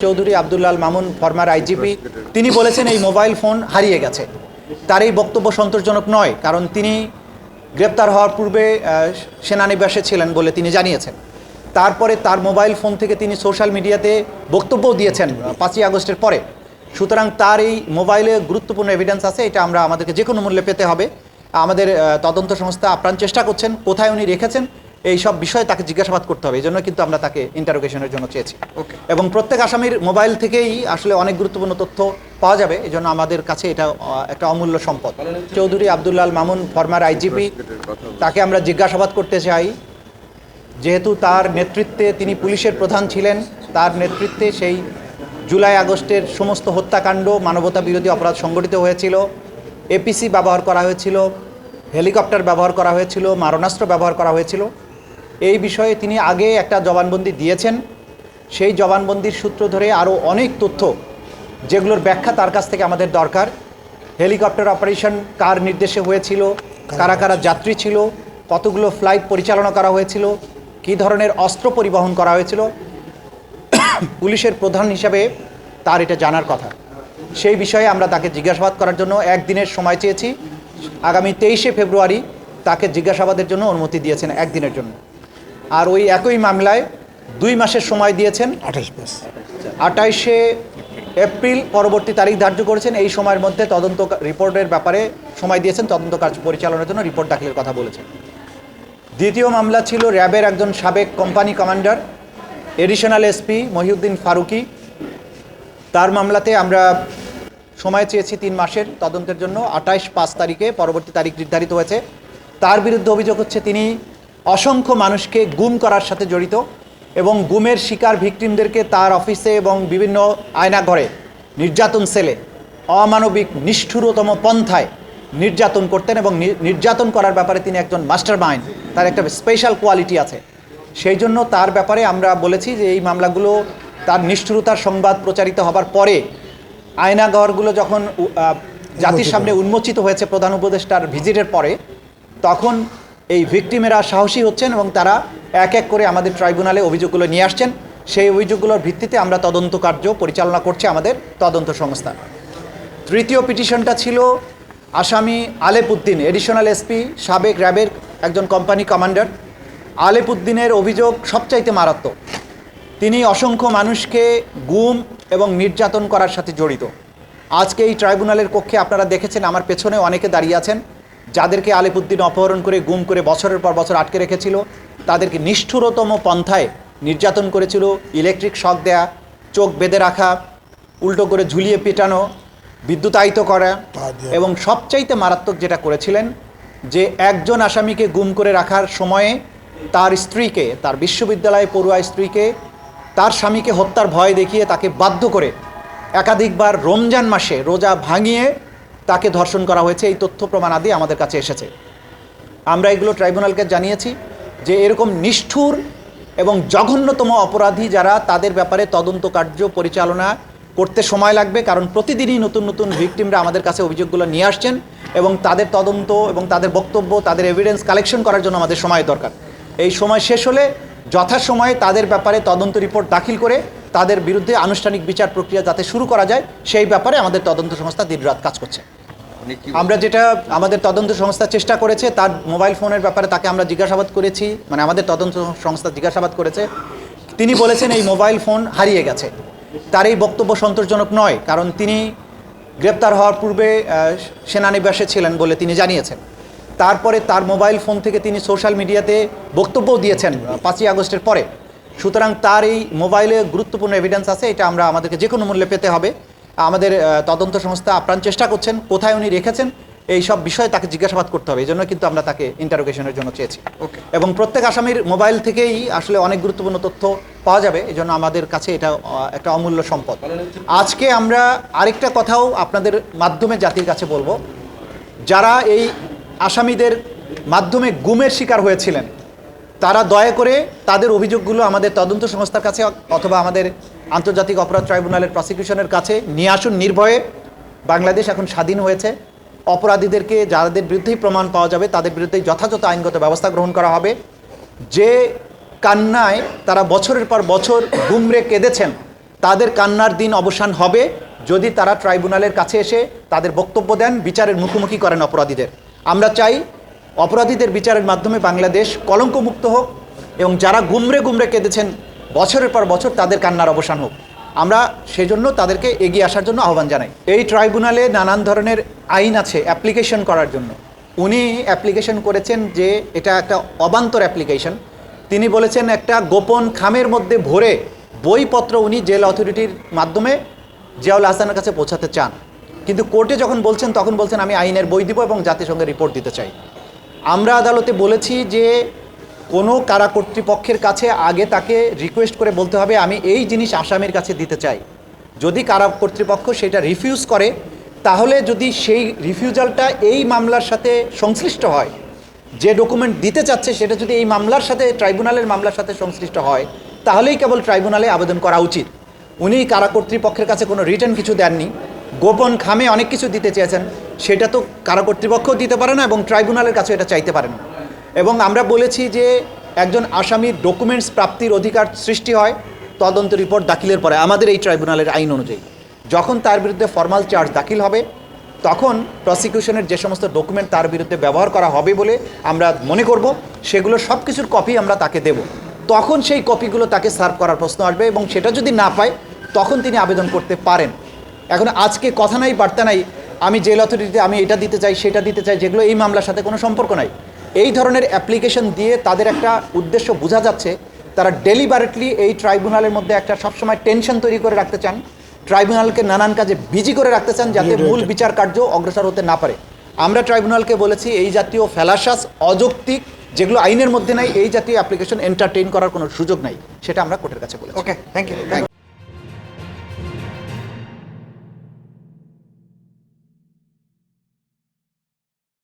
Chowdhury Abdullah Al Mamun former IGP তিনি বলেছেন এই মোবাইল ফোন হারিয়ে গেছে। তার এই বক্তব্য সন্তোষজনক নয়, কারণ তিনি গ্রেপ্তার হওয়ার পূর্বে সেনানিবাসে ছিলেন বলে তিনি জানিয়েছেন। তারপরে তার মোবাইল ফোন থেকে তিনি সোশ্যাল মিডিয়াতে বক্তব্যও দিয়েছেন 5ই আগস্টের পরে। সুতরাং তার এই মোবাইলে গুরুত্বপূর্ণ এভিডেন্স আছে, এটা আমরা আমাদেরকে যে কোনো মূল্যে পেতে হবে। আমাদের তদন্ত সংস্থা আপ্রাণ চেষ্টা করছেন কোথায় উনি রেখেছেন এই সব বিষয়ে তাকে জিজ্ঞাসাবাদ করতে হবে। এই জন্য কিন্তু আমরা তাকে ইন্টারোগেশনের জন্য চেয়েছি। এবং প্রত্যেক আসামির মোবাইল থেকেই আসলে অনেক গুরুত্বপূর্ণ তথ্য পাওয়া যাবে, এই জন্য আমাদের কাছে এটা একটা অমূল্য সম্পদ। চৌধুরী আব্দুল্লাহ আল মামুন ফরমার আইজিপি তাকে আমরা জিজ্ঞাসাবাদ করতে চাই, যেহেতু তার নেতৃত্বে তিনি পুলিশের প্রধান ছিলেন, তার নেতৃত্বে সেই জুলাই আগস্টের সমস্ত হত্যাকাণ্ড, মানবতা বিরোধী অপরাধ সংগঠিত হয়েছিল, এপিসি ব্যবহার করা হয়েছিল, হেলিকপ্টার ব্যবহার করা হয়েছিল, মারণাস্ত্র ব্যবহার করা হয়েছিল। এই বিষয়ে তিনি আগে একটা জবানবন্দি দিয়েছেন। সেই জবানবন্দির সূত্র ধরে আরও অনেক তথ্য যেগুলোর ব্যাখ্যা তার কাছ থেকে আমাদের দরকার। হেলিকপ্টার অপারেশন কার নির্দেশে হয়েছিল, কারা কারা যাত্রী ছিল, কতগুলো ফ্লাইট পরিচালনা করা হয়েছিল, কী ধরনের অস্ত্র পরিবহন করা হয়েছিল, পুলিশের প্রধান হিসাবে তার এটা জানার কথা। সেই বিষয়ে আমরা তাকে জিজ্ঞাসাবাদ করার জন্য একদিনের সময় চেয়েছি। আগামী 23শে ফেব্রুয়ারি তাকে জিজ্ঞাসাবাদের জন্য অনুমতি দিয়েছেন একদিনের জন্য। আর ওই একই মামলায় 2 মাসের সময় দিয়েছেন, 28শে এপ্রিল পরবর্তী তারিখ ধার্য করেছেন। এই সময়ের মধ্যে তদন্ত রিপোর্টের ব্যাপারে সময় দিয়েছেন, তদন্ত কাজ পরিচালনার জন্য রিপোর্ট দাখিলের কথা বলেছেন। দ্বিতীয় মামলা ছিল র্যাবের একজন সাবেক company commander additional SP Mohiuddin Faruki. তার মামলাতে আমরা সময় চেয়েছি 3 মাসের তদন্তের জন্য। 28/5 তারিখে পরবর্তী তারিখ নির্ধারিত হয়েছে। তার বিরুদ্ধে অভিযোগ হচ্ছে তিনি অসংখ্য মানুষকে গুম করার সাথে জড়িত এবং গুমের শিকার ভিকটিমদেরকে তার অফিসে এবং বিভিন্ন আয়নাঘরে, নির্যাতন সেলে অমানবিক নিষ্ঠুরতম পন্থায় নির্যাতন করতেন এবং নির্যাতন করার ব্যাপারে তিনি একজন মাস্টার মাইন্ড, তার একটা স্পেশাল কোয়ালিটি আছে। সেই জন্য তার ব্যাপারে আমরা বলেছি যে এই মামলাগুলো তার নিষ্ঠুরতার সংবাদ প্রচারিত হবার পরে আয়নাঘরগুলো যখন জাতির সামনে উন্মোচিত হয়েছে প্রধান উপদেষ্টার ভিজিটের পরে, তখন এই ভিকটিমেরা সাহসী হচ্ছেন এবং তারা এক এক করে আমাদের ট্রাইব্যুনালে অভিযোগগুলো নিয়ে আসছেন। সেই অভিযোগগুলোর ভিত্তিতে আমরা তদন্ত কার্য পরিচালনা করছে আমাদের তদন্ত সংস্থা। তৃতীয় পিটিশনটা ছিল আসামি আলেপ উদ্দিন, এডিশনাল এসপি, সাবেক র্যাবের একজন কোম্পানি কমান্ডার। আলেপ উদ্দিনের অভিযোগ সবচাইতে মারাত্মক। তিনি অসংখ্য মানুষকে গুম এবং নির্যাতন করার সাথে জড়িত। আজকে এই ট্রাইব্যুনালের কক্ষে আপনারা দেখেছেন আমার পেছনে অনেকে দাঁড়িয়ে আছেন, যাদেরকে আলেপ উদ্দিন অপহরণ করে গুম করে বছরের পর বছর আটকে রেখেছিল। তাদেরকে নিষ্ঠুরতম পন্থায় নির্যাতন করেছিল, ইলেকট্রিক শক দেয়া, চোখ বেঁধে রাখা, উল্টো করে ঝুলিয়ে পেটানো, বিদ্যুতায়িত করা, এবং সবচাইতে মারাত্মক যেটা করেছিলেন যে একজন আসামিকে গুম করে রাখার সময়ে তার স্ত্রীকে, তার বিশ্ববিদ্যালয়ে পড়ুয়া স্ত্রীকে তার স্বামীকে হত্যার ভয় দেখিয়ে তাকে বাধ্য করে একাধিকবার রমজান মাসে রোজা ভাঙিয়ে তাকে ধর্ষণ করা হয়েছে। এই তথ্য প্রমাণাদি আমাদের কাছে এসেছে। আমরা এগুলো ট্রাইব্যুনালকে জানিয়েছি যে এরকম নিষ্ঠুর এবং জঘন্যতম অপরাধী যারা, তাদের ব্যাপারে তদন্ত কার্য পরিচালনা করতে সময় লাগবে, কারণ প্রতিদিনই নতুন নতুন ভিকটিমরা আমাদের কাছে অভিযোগগুলো নিয়ে আসছেন এবং তাদের তদন্ত এবং তাদের বক্তব্য, তাদের এভিডেন্স কালেকশন করার জন্য আমাদের সময় দরকার। এই সময় শেষ হলে যথাসময়ে তাদের ব্যাপারে তদন্ত রিপোর্ট দাখিল করে তাদের বিরুদ্ধে আনুষ্ঠানিক বিচার প্রক্রিয়া যাতে শুরু করা যায়, সেই ব্যাপারে আমাদের তদন্ত সংস্থা দিনরাত কাজ করছে। আমরা যেটা আমাদের তদন্ত সংস্থা চেষ্টা করেছে, তার মোবাইল ফোনের ব্যাপারে তাকে আমরা জিজ্ঞাসাবাদ করেছি, মানে আমাদের তদন্ত সংস্থা জিজ্ঞাসাবাদ করেছে। তিনি বলেছেন এই মোবাইল ফোন হারিয়ে গেছে। তার এই বক্তব্য সন্তোষজনক নয়, কারণ তিনি গ্রেপ্তার হওয়ার পূর্বে সেনানিবাসে ছিলেন বলে তিনি জানিয়েছেন। তারপরে তার মোবাইল ফোন থেকে তিনি সোশ্যাল মিডিয়াতে বক্তব্যও দিয়েছেন 5ই আগস্টের পরে। সুতরাং তার এই মোবাইলে গুরুত্বপূর্ণ এভিডেন্স আছে, এটা আমরা আমাদেরকে যে কোনো মূল্যে পেতে হবে। আমাদের তদন্ত সংস্থা আপ্রাণ চেষ্টা করছেন কোথায় উনি রেখেছেন এই সব বিষয়ে তাকে জিজ্ঞাসাবাদ করতে হবে। এই জন্য কিন্তু আমরা তাকে ইন্টারোগেশনের জন্য চেয়েছি। এবং প্রত্যেক আসামির মোবাইল থেকেই আসলে অনেক গুরুত্বপূর্ণ তথ্য পাওয়া যাবে, এই জন্য আমাদের কাছে এটা একটা অমূল্য সম্পদ। আজকে আমরা আরেকটা কথাও আপনাদের মাধ্যমে জাতির কাছে বলবো, যারা এই আসামিদের মাধ্যমে গুমের শিকার হয়েছিলেন, তারা দয়া করে তাদের অভিযোগগুলো আমাদের তদন্ত সংস্থার কাছে অথবা আমাদের আন্তর্জাতিক অপরাধ ট্রাইব্যুনালের প্রসিকিউশনের কাছে নিয়ে আসুন নির্ভয়ে। বাংলাদেশ এখন স্বাধীন হয়েছে। অপরাধীদেরকে যাদের বিরুদ্ধেই প্রমাণ পাওয়া যাবে তাদের বিরুদ্ধেই যথাযথ আইনগত ব্যবস্থা গ্রহণ করা হবে। যে কান্নায় তারা বছরের পর বছর গুমরে কেঁদেছেন, তাদের কান্নার দিন অবসান হবে যদি তারা ট্রাইব্যুনালের কাছে এসে তাদের বক্তব্য দেন, বিচারের মুখোমুখি করেন অপরাধীদের। আমরা চাই অপরাধীদের বিচারের মাধ্যমে বাংলাদেশ কলঙ্কমুক্ত হোক এবং যারা গুমরে গুমরে কেঁদেছেন বছরের পর বছর তাদের কান্নার অবসান হোক। আমরা সেজন্য তাদেরকে এগিয়ে আসার জন্য আহ্বান জানাই। এই ট্রাইব্যুনালে নানান ধরনের আইন আছে অ্যাপ্লিকেশন করার জন্য। উনি অ্যাপ্লিকেশন করেছেন যে এটা একটা অবান্তর অ্যাপ্লিকেশন। তিনি বলেছেন একটা গোপন খামের মধ্যে ভরে বইপত্র উনি জেল অথরিটির মাধ্যমে জিয়াউল হাসানের কাছে পৌঁছাতে চান, কিন্তু কোর্টে যখন বলছেন তখন বলছেন আমি আইনের বই দিব এবং জাতিসংঘের রিপোর্ট দিতে চাই। আমরা আদালতে বলেছি যে কোনো কারা কর্তৃপক্ষের কাছে আগে তাকে রিকোয়েস্ট করে বলতে হবে আমি এই জিনিস আসামির কাছে দিতে চাই। যদি কারা কর্তৃপক্ষ সেটা রিফিউজ করে, তাহলে যদি সেই রিফিউজালটা এই মামলার সাথে সংশ্লিষ্ট হয়, যে ডকুমেন্ট দিতে চাচ্ছে সেটা যদি এই মামলার সাথে ট্রাইব্যুনালের মামলার সাথে সংশ্লিষ্ট হয়, তাহলেই কেবল ট্রাইব্যুনালে আবেদন করা উচিত। উনি কারা কর্তৃপক্ষের কাছে কোনো রিটার্ন কিছু দেননি, গোপন খামে অনেক কিছু দিতে চেয়েছেন, সেটা তো কারা কর্তৃপক্ষও দিতে পারে না এবং ট্রাইব্যুনালের কাছে এটা চাইতে পারেন না। এবং আমরা বলেছি যে একজন আসামির ডকুমেন্টস প্রাপ্তির অধিকার সৃষ্টি হয় তদন্ত রিপোর্ট দাখিলের পরে আমাদের এই ট্রাইব্যুনালের আইন অনুযায়ী। যখন তার বিরুদ্ধে ফর্মাল চার্জ দাখিল হবে তখন প্রসিকিউশনের যে সমস্ত ডকুমেন্ট তার বিরুদ্ধে ব্যবহার করা হবে বলে আমরা মনে করব, সেগুলো সব কিছুর কপি আমরা তাকে দেব। তখন সেই কপিগুলো তাকে সার্ভ করার প্রশ্ন আসবে এবং সেটা যদি না পায় তখন তিনি আবেদন করতে পারেন। এখন আজকে কথা নাই বার্তা নাই আমি জেল অথরিটিতে আমি এটা দিতে চাই সেটা দিতে চাই, যেগুলো এই মামলার সাথে কোনো সম্পর্ক নাই। এই ধরনের অ্যাপ্লিকেশন দিয়ে তাদের একটা উদ্দেশ্য বোঝা যাচ্ছে, তারা ডেলিবারেটলি এই ট্রাইব্যুনালের মধ্যে একটা সবসময় টেনশন তৈরি করে রাখতে চান, ট্রাইব্যুনালকে নানান কাজে বিজি করে রাখতে চান যাতে মূল বিচার কার্য অগ্রসর হতে না পারে। আমরা ট্রাইব্যুনালকে বলেছি এই জাতীয় ফ্যালাসাস অযৌক্তিক যেগুলো আইনের মধ্যে নাই এই জাতীয় অ্যাপ্লিকেশন এন্টারটেইন করার কোনো সুযোগ নাই, সেটা আমরা কোর্টের কাছে বলেছি। ওকে, থ্যাংক ইউ।